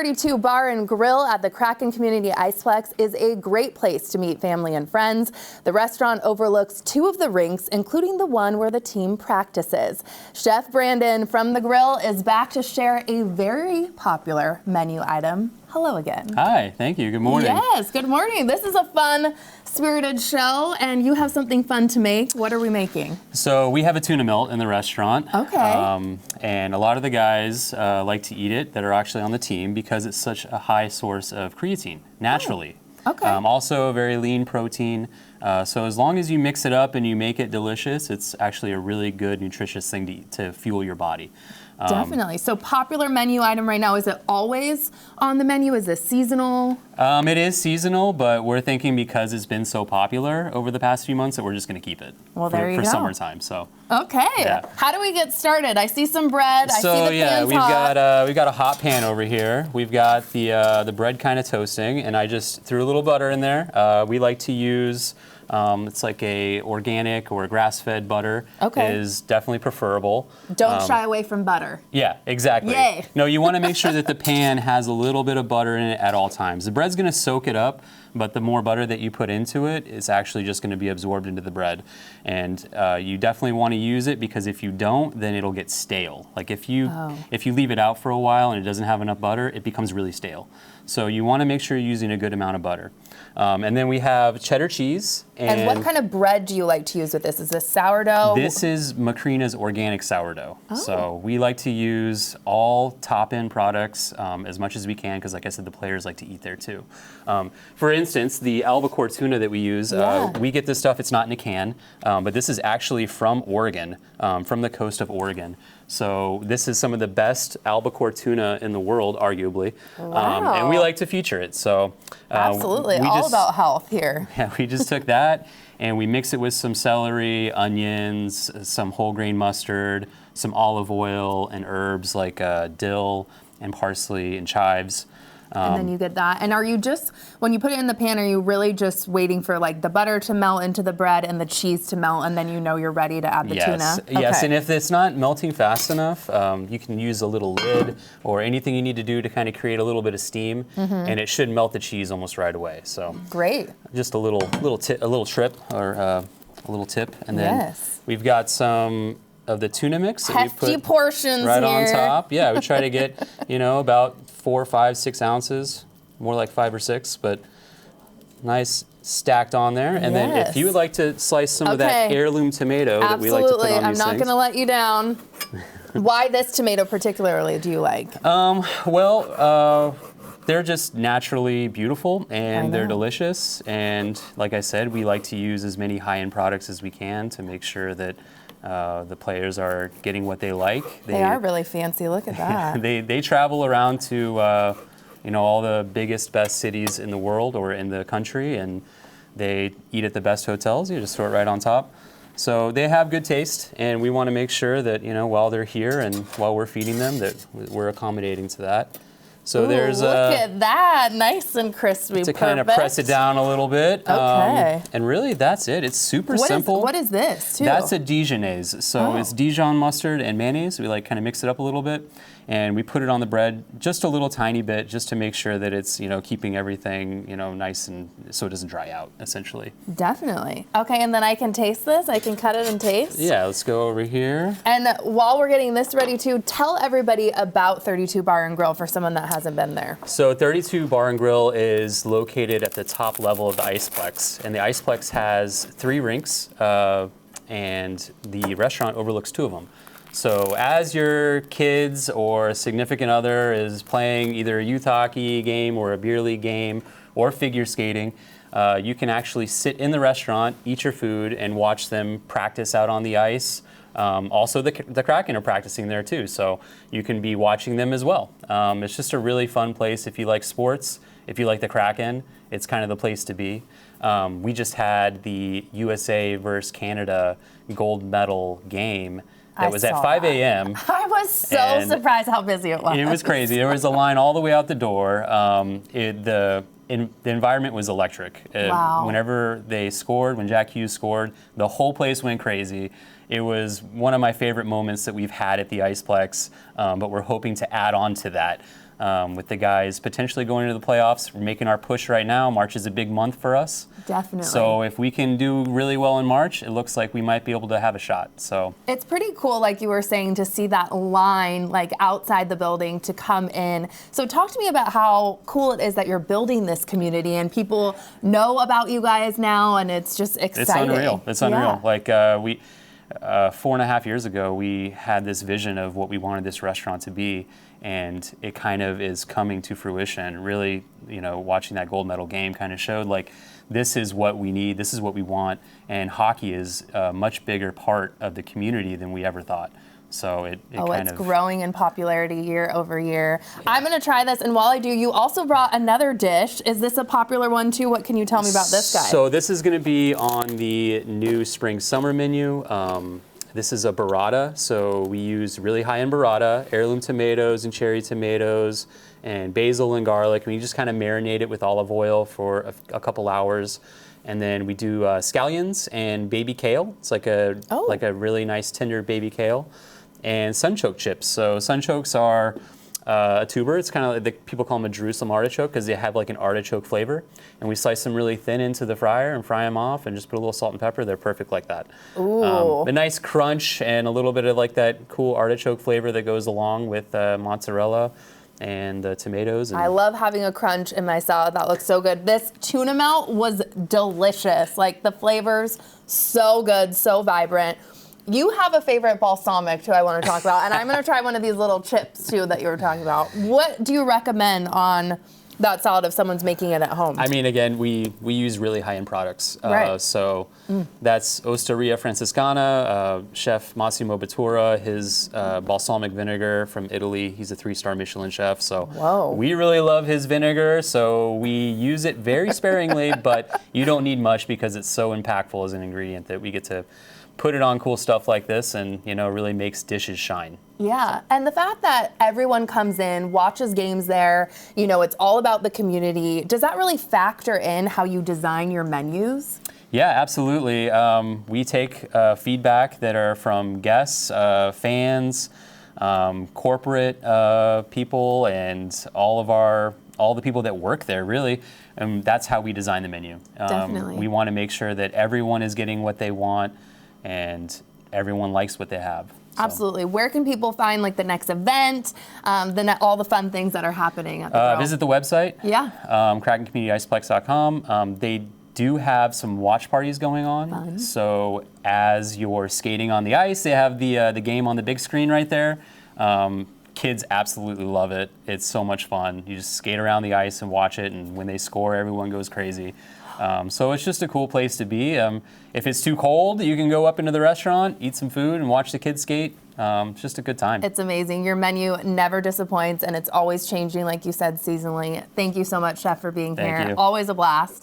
32 Bar and Grill at the Kraken Community Ice Plex is a great place to meet family and friends. The restaurant overlooks two of the rinks, including the one where the team practices. Chef Brandon from the grill is back to share a very popular menu item. Hello again. Hi, thank you. Good morning. Yes, good morning. This is a fun, spirited show, and you have something fun to make. What are we making? So we have a tuna melt in the restaurant. Okay. And a lot of the guys like to eat it that are actually on the team because it's such a high source of creatine, naturally. Oh, okay. Also a very lean protein. So as long as you mix it up and you make it delicious, it's actually a really good, nutritious thing to fuel your body. Definitely. So popular menu item right now, is it always on the menu? Is it seasonal? It is seasonal, but we're thinking because it's been so popular over the past few months that we're just going to keep it for summertime. So okay. Yeah. How do we get started? I see some bread. I see the pan's we've hot. got a hot pan over here. We've got the bread kind of toasting, and I just threw a little butter in there. We like to use it's like a organic or a grass-fed butter. Okay. Is definitely preferable. Don't shy away from butter. Yeah, exactly. Yay. No, you want to make sure that the pan has a little bit of butter in it at all times. The bread's going to soak it up, but the more butter that you put into it, it's actually just going to be absorbed into the bread. And you definitely want to use it because if you don't, then it'll get stale. Like if you leave it out for a while and it doesn't have enough butter, it becomes really stale. So you want to make sure you're using a good amount of butter. And then we have cheddar cheese. And what kind of bread do you like to use with this? Is this sourdough? This is Macrina's organic sourdough. Oh. So we like to use all top-end products as much as we can because, like I said, the players like to eat there too. For instance, the albacore tuna that we use, we get this stuff, it's not in a can, but this is actually from Oregon, from the coast of Oregon. So this is some of the best albacore tuna in the world, arguably. Wow. And we like to feature it. So absolutely, all about health here. Yeah, we just took that and we mix it with some celery, onions, some whole grain mustard, some olive oil, and herbs like dill and parsley and chives. And then you get that. And are you just, when you put it in the pan, are you really just waiting for like the butter to melt into the bread and the cheese to melt, and then you know you're ready to add the tuna? Yes, okay. And if it's not melting fast enough, you can use a little lid or anything you need to do to kind of create a little bit of steam, and it should melt the cheese almost right away. So great. Just a little trip or a little tip, and then we've got some of the tuna mix that hefty we put portions right here. on top. Yeah, we try to get about 4, 5, 6 ounces, more like 5 or 6, but nice stacked on there. And then if you would like to slice some of that heirloom tomato that we like to put on I'm these not going to let you down. Why this tomato particularly do you like? They're just naturally beautiful and they're delicious. And like I said, we like to use as many high-end products as we can to make sure that the players are getting what they like. They are really fancy. Look at that. They travel around to all the biggest, best cities in the world or in the country, and they eat at the best hotels. You just throw it right on top. So they have good taste, and we want to make sure that while they're here and while we're feeding them, that we're accommodating to that. So look at that, nice and crispy. To kind of press it down a little bit. Okay. And really, that's it. It's super simple. What is this, too? That's a Dijonnaise. So it's Dijon mustard and mayonnaise. We kind of mix it up a little bit. And we put it on the bread just a little tiny bit just to make sure that it's, keeping everything, nice and so it doesn't dry out, essentially. Definitely. Okay, and then I can taste this? I can cut it and taste? Yeah, let's go over here. And while we're getting this ready, too, tell everybody about 32 Bar and Grill for someone that hasn't been there. So 32 Bar and Grill is located at the top level of the Ice Plex. And the Ice Plex has 3 rinks, and the restaurant overlooks 2 of them. So as your kids or a significant other is playing either a youth hockey game or a beer league game or figure skating, you can actually sit in the restaurant, eat your food, and watch them practice out on the ice. Also, the Kraken are practicing there too, so you can be watching them as well. It's just a really fun place if you like sports. If you like the Kraken, it's kind of the place to be. We just had the USA versus Canada gold medal game. That was at 5 a.m. I was so surprised how busy it was. It was crazy. There was a line all the way out the door. The environment was electric. Wow. Whenever they scored, when Jack Hughes scored, the whole place went crazy. It was one of my favorite moments that we've had at the Ice Plex, but we're hoping to add on to that. with the guys potentially going into the playoffs. We're making our push right now. March is a big month for us. Definitely. So if we can do really well in March, it looks like we might be able to have a shot. So it's pretty cool, like you were saying, to see that line like outside the building to come in. So talk to me about how cool it is that you're building this community and people know about you guys now, and it's just exciting. It's unreal. It's unreal. Yeah. Like we 4.5 years ago, we had this vision of what we wanted this restaurant to be, and it kind of is coming to fruition. Really, watching that gold medal game kind of showed like this is what we need, this is what we want, and hockey is a much bigger part of the community than we ever thought. So it's growing in popularity year over year. Yeah. I'm going to try this, and while I do, you also brought another dish. Is this a popular one too? What can you tell me about this guy? So this is going to be on the new spring-summer menu. This is a burrata, so we use really high-end burrata, heirloom tomatoes and cherry tomatoes, and basil and garlic. And we just kind of marinate it with olive oil for a couple hours. And then we do scallions and baby kale. It's like a really nice tender baby kale. And sunchoke chips. So sunchokes are a tuber. It's kind of like people call them a Jerusalem artichoke because they have like an artichoke flavor. And we slice them really thin into the fryer and fry them off and just put a little salt and pepper. They're perfect like that. Ooh. A nice crunch and a little bit of like that cool artichoke flavor that goes along with mozzarella and the tomatoes. I love having a crunch in my salad. That looks so good. This tuna melt was delicious. Like the flavors, so good, so vibrant. You have a favorite balsamic too I want to talk about, and I'm going to try one of these little chips too that you were talking about. What do you recommend on that salad if someone's making it at home? I mean, again, we use really high-end products. Right. So that's Osteria Francescana, Chef Massimo Bottura, his balsamic vinegar from Italy. He's a 3-star Michelin chef. So we really love his vinegar. So we use it very sparingly, but you don't need much because it's so impactful as an ingredient that we get to put it on cool stuff like this and, really makes dishes shine. Yeah, and the fact that everyone comes in, watches games there, it's all about the community. Does that really factor in how you design your menus? Yeah, absolutely. We take feedback that are from guests, fans, corporate people, and all the people that work there, really. And that's how we design the menu. Definitely. We want to make sure that everyone is getting what they want and everyone likes what they have. So. Absolutely. Where can people find like the next event, all the fun things that are happening at the grill? Visit the website. Yeah. KrakenCommunityIceplex.com. They do have some watch parties going on. Fun. So as you're skating on the ice, they have the game on the big screen right there. Kids absolutely love it. It's so much fun. You just skate around the ice and watch it, and when they score, everyone goes crazy. So it's just a cool place to be. If it's too cold, you can go up into the restaurant, eat some food, and watch the kids skate. It's just a good time. It's amazing. Your menu never disappoints, and it's always changing, like you said, seasonally. Thank you so much, Chef, for being here. Thank you. Always a blast.